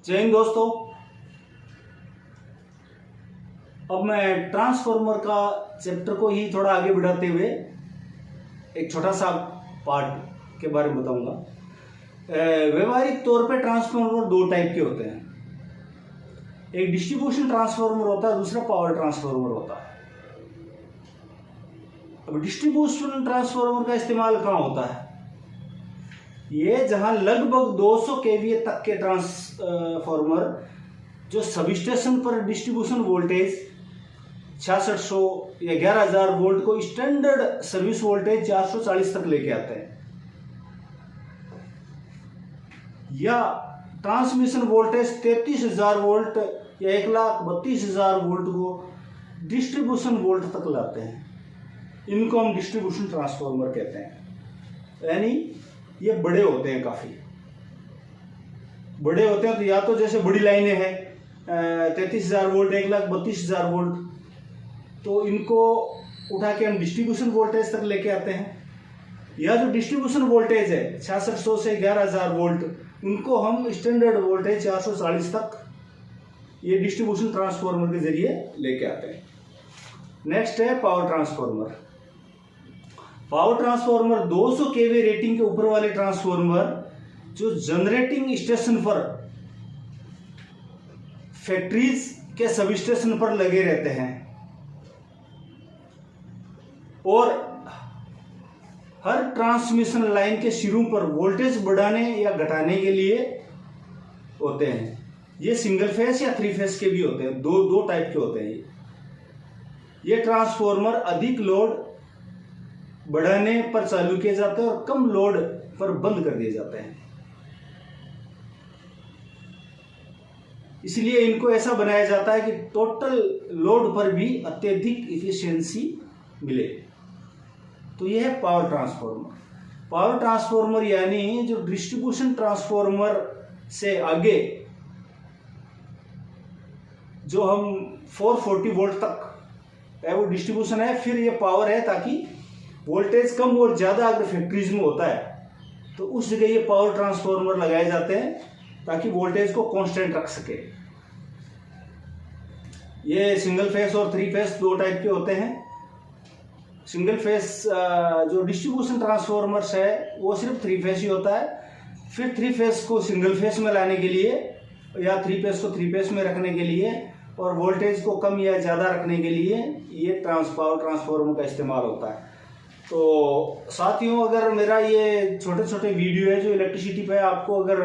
जय हिंद दोस्तों। अब मैं ट्रांसफार्मर का चैप्टर को ही थोड़ा आगे बढ़ाते हुए एक छोटा सा पार्ट के बारे में बताऊंगा। व्यवहारिक तौर पे ट्रांसफार्मर दो टाइप के होते हैं, एक डिस्ट्रीब्यूशन ट्रांसफार्मर होता है, दूसरा पावर ट्रांसफार्मर होता है। अब डिस्ट्रीब्यूशन ट्रांसफार्मर का इस्तेमाल कहाँ होता है? ये जहां लगभग 200 केवीए तक के ट्रांसफार्मर जो सब स्टेशन पर डिस्ट्रीब्यूशन वोल्टेज 6600 या 11000 वोल्ट को स्टैंडर्ड सर्विस वोल्टेज 440 तक लेके आते हैं, या ट्रांसमिशन वोल्टेज 33000 वोल्ट या 1,32,000 वोल्ट को डिस्ट्रीब्यूशन वोल्ट तक लाते हैं। इनको हम डिस्ट्रीब्यूशन ट्रांसफार्मर कहते हैं। यानी ये बड़े होते हैं, काफ़ी बड़े होते हैं। तो या तो जैसे बड़ी लाइनें हैं 33,000 वोल्ट 1,32,000 वोल्ट, तो इनको उठा के हम डिस्ट्रीब्यूशन वोल्टेज तक लेके आते हैं, या जो डिस्ट्रीब्यूशन वोल्टेज है 6600 से 11000 वोल्ट, उनको हम स्टैंडर्ड वोल्टेज 440 तक ये डिस्ट्रीब्यूशन ट्रांसफार्मर के जरिए लेके आते हैं। नेक्स्ट है पावर ट्रांसफार्मर। पावर ट्रांसफार्मर 200 केवी रेटिंग के ऊपर वाले ट्रांसफार्मर जो जनरेटिंग स्टेशन पर, फैक्ट्रीज के सब स्टेशन पर लगे रहते हैं और हर ट्रांसमिशन लाइन के सिरों पर वोल्टेज बढ़ाने या घटाने के लिए होते हैं। ये सिंगल फेस या थ्री फेस के भी होते हैं, दो टाइप के होते हैं। ये ट्रांसफार्मर अधिक लोड बढ़ाने पर चालू किए जाते हैं और कम लोड पर बंद कर दिए जाते हैं। इसलिए इनको ऐसा बनाया जाता है कि टोटल लोड पर भी अत्यधिक इफिशियंसी मिले। तो यह है पावर ट्रांसफार्मर। पावर ट्रांसफार्मर यानी जो डिस्ट्रीब्यूशन ट्रांसफार्मर से आगे जो हम 440 वोल्ट तक है वो डिस्ट्रीब्यूशन है, फिर ये पावर है ताकि वोल्टेज कम और ज़्यादा अगर फैक्ट्रीज में होता है तो उस जगह ये पावर ट्रांसफार्मर लगाए जाते हैं ताकि वोल्टेज को कांस्टेंट रख सके। ये सिंगल फेस और थ्री फेस दो टाइप के होते हैं। सिंगल फेस जो डिस्ट्रीब्यूशन ट्रांसफार्मर्स है वो सिर्फ थ्री फेस ही होता है। फिर थ्री फेस को सिंगल फेस में लाने के लिए या थ्री फेस को थ्री फेस में रखने के लिए और वोल्टेज को कम या ज़्यादा रखने के लिए ये पावर ट्रांसफार्मर का इस्तेमाल होता है। तो साथियों, अगर मेरा ये छोटे छोटे वीडियो है जो इलेक्ट्रिसिटी पे आपको अगर